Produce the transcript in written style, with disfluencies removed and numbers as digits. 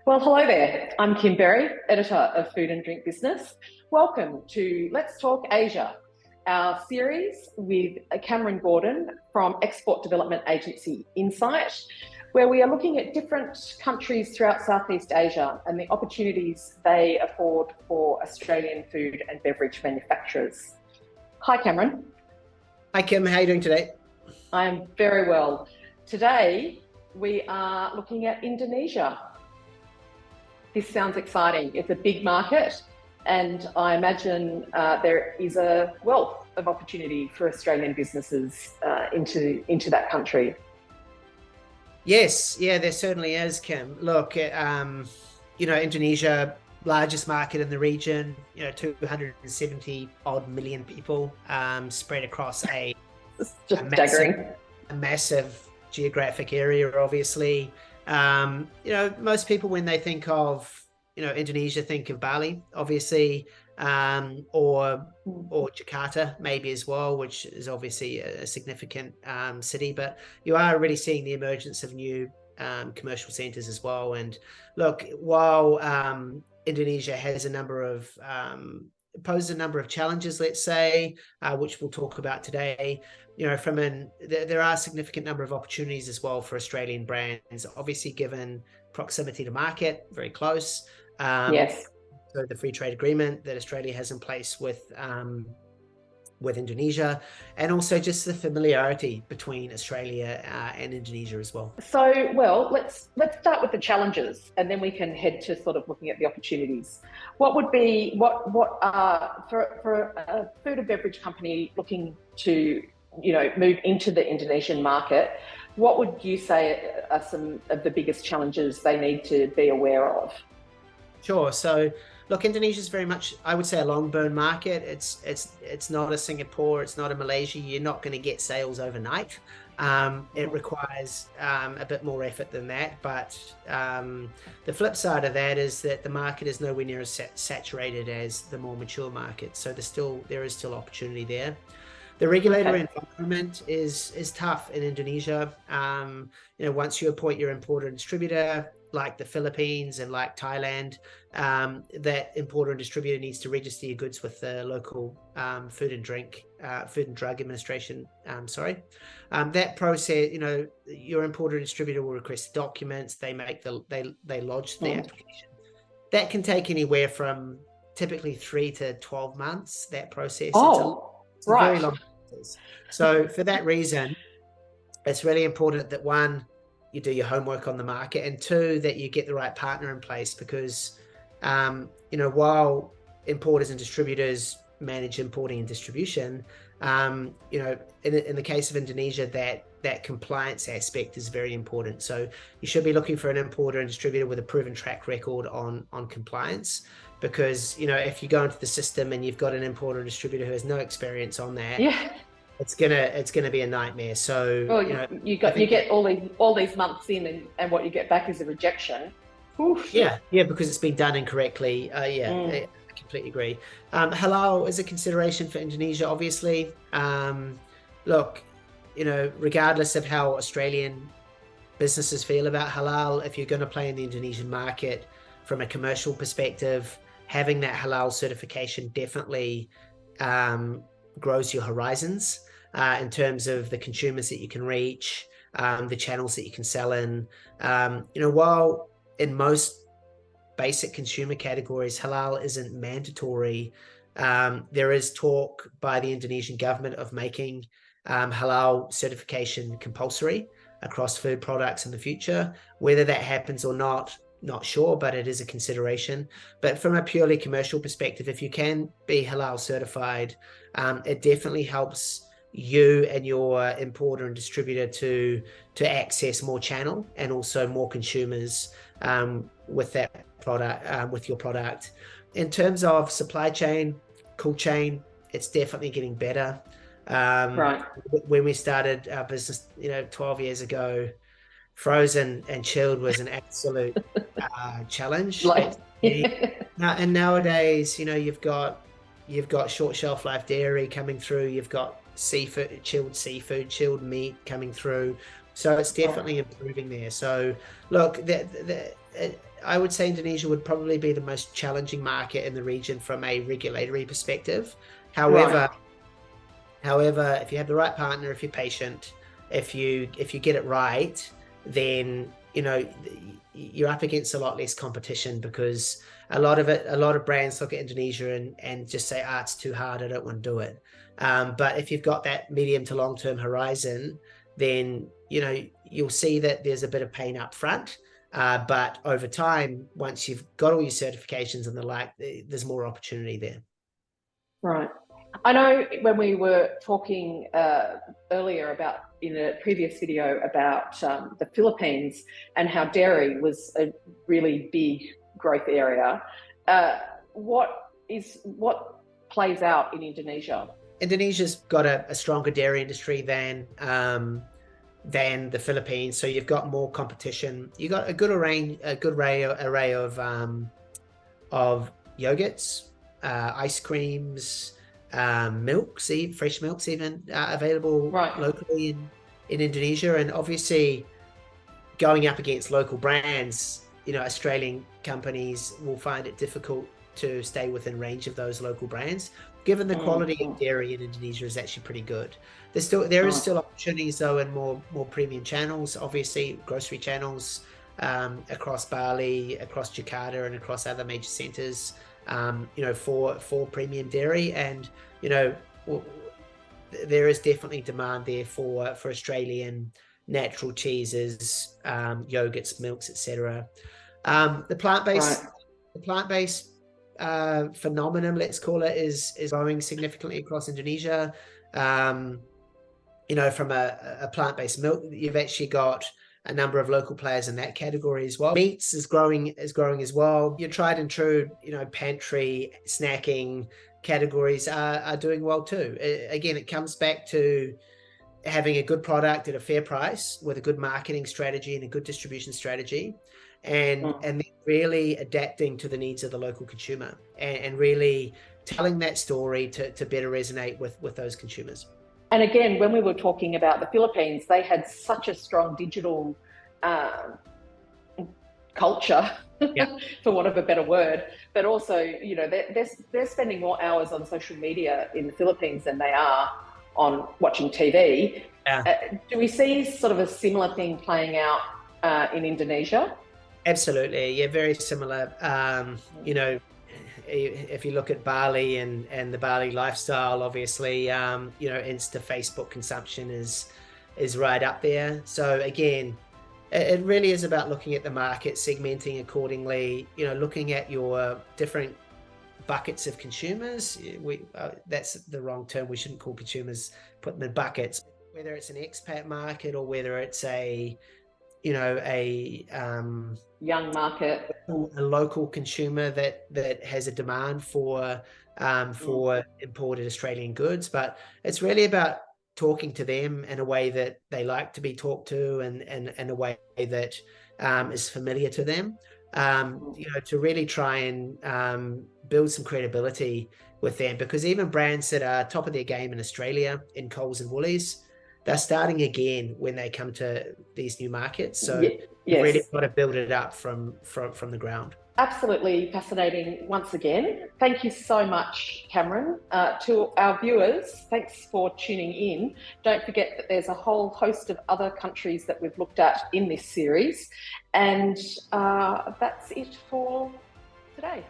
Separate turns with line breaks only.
Well, hello there. I'm Kim Berry, editor of Food and Drink Business. Welcome to Let's Talk Asia, our series with Cameron Gordon from export development agency Incite, where we are looking at different countries throughout Southeast Asia and the opportunities they afford for Australian food and beverage manufacturers. Hi, Cameron.
Hi, Kim. How are you doing today?
I'm very well. Today, we are looking at Indonesia. This sounds exciting. It's a big market, and I imagine there is a wealth of opportunity for Australian businesses into that country.
Yes, yeah, there certainly is, Kim. Look, Indonesia, largest market in the region, 270 odd million people, spread across
It's just staggering.
A massive geographic area, obviously. Most people, when they think of, Indonesia, think of Bali, obviously, or Jakarta maybe as well, which is obviously a significant city. But you are already seeing the emergence of new commercial centers as well. And look, while Indonesia has poses a number of challenges, let's say, which we'll talk about today. There are a significant number of opportunities as well for Australian brands, obviously given proximity to market, very close.
Yes.
So the free trade agreement that Australia has in place with Indonesia, and also just the familiarity between Australia and Indonesia as well.
So, well, let's start with the challenges, and then we can head to sort of looking at the opportunities. What would be for a food and beverage company looking to move into the Indonesian market? What would you say are some of the biggest challenges they need to be aware of?
Sure. So, look, Indonesia is very much, I would say, a long burn market. It's not a Singapore, it's not a Malaysia. You're not going to get sales overnight. It requires a bit more effort than that. But the flip side of that is that the market is nowhere near as saturated as the more mature market. So there is still opportunity there. The regulatory environment is tough in Indonesia. Once you appoint your importer and distributor, like the Philippines and like Thailand, that importer and distributor needs to register your goods with the local Food and Drug Administration. That process, your importer and distributor will request documents. They lodge the application. That can take anywhere from typically 3 to 12 months. That process. It's a very long process. So for that reason, it's really important that one, you do your homework on the market, and two, that you get the right partner in place, because while importers and distributors manage importing and distribution, in the case of Indonesia, that compliance aspect is very important. So you should be looking for an importer and distributor with a proven track record on compliance, because if you go into the system and you've got an importer and distributor who has no experience on that, it's gonna be a nightmare. So
you get all these months in, and what you get back is a rejection. Oof.
Yeah, because it's been done incorrectly. I completely agree. Halal is a consideration for Indonesia, obviously. Look, regardless of how Australian businesses feel about halal, if you're going to play in the Indonesian market from a commercial perspective, having that halal certification definitely grows your horizons in terms of the consumers that you can reach, the channels that you can sell in. While in most basic consumer categories, halal isn't mandatory, there is talk by the Indonesian government of making halal certification compulsory across food products in the future. Whether that happens or not sure, but it is a consideration. But from a purely commercial perspective, if you can be halal certified, it definitely helps you and your importer and distributor to access more channel and also more consumers with that product, with your product. In terms of supply chain, cold chain, it's definitely getting better. When we started our business 12 years ago, frozen and chilled was an absolute challenge. And nowadays, you've got short shelf life dairy coming through. You've got seafood, chilled meat coming through. So it's definitely improving there. So look, I would say Indonesia would probably be the most challenging market in the region from a regulatory perspective. However,
Right.
if you have the right partner, if you're patient, if you get it right, then you're up against a lot less competition, because a lot of brands look at Indonesia and just say, it's too hard, I don't want to do it. But if you've got that medium to long term horizon, then you'll see that there's a bit of pain up front. But over time, once you've got all your certifications and the like, there's more opportunity there.
Right. I know when we were talking earlier about, in a previous video, about the Philippines and how dairy was a really big growth area. What plays out in Indonesia?
Indonesia's got a stronger dairy industry than the Philippines, so you've got more competition. You got a good array of yogurts, ice creams, milks, fresh milks even available locally in Indonesia. And obviously going up against local brands, Australian companies will find it difficult to stay within range of those local brands, given the quality of dairy in Indonesia is actually pretty good. There is still opportunities though in more premium channels, obviously grocery channels, across Bali, across Jakarta, and across other major centers, for premium dairy. And there is definitely demand there for Australian natural cheeses, yogurts, milks, etc. The plant-based phenomenon, let's call it, is growing significantly across Indonesia. From a plant-based milk, you've actually got a number of local players in that category as well. Meats is growing as well. Your tried and true, pantry snacking categories are doing well too. Again, it comes back to having a good product at a fair price with a good marketing strategy and a good distribution strategy, and then really adapting to the needs of the local consumer and really telling that story to better resonate with those consumers.
And again, when we were talking about the Philippines, they had such a strong digital culture, for want of a better word, but also, they're spending more hours on social media in the Philippines than they are on watching TV. Do we see sort of a similar thing playing out in Indonesia?
Absolutely, yeah, very similar. If you look at Bali and the Bali lifestyle, obviously, Insta Facebook consumption is right up there. So again, it really is about looking at the market, segmenting accordingly, looking at your different buckets of consumers. That's the wrong term. We shouldn't call consumers, put them in buckets. Whether it's an expat market or whether it's a
young market,
a local consumer that has a demand for imported Australian goods. But it's really about talking to them in a way that they like to be talked to, and a way that is familiar to them, to really try and build some credibility with them. Because even brands that are top of their game in Australia, in Coles and Woolies, they're starting again when they come to these new markets. So you've really got to build it up from the ground.
Absolutely fascinating once again. Thank you so much, Cameron. To our viewers, thanks for tuning in. Don't forget that there's a whole host of other countries that we've looked at in this series. And that's it for today.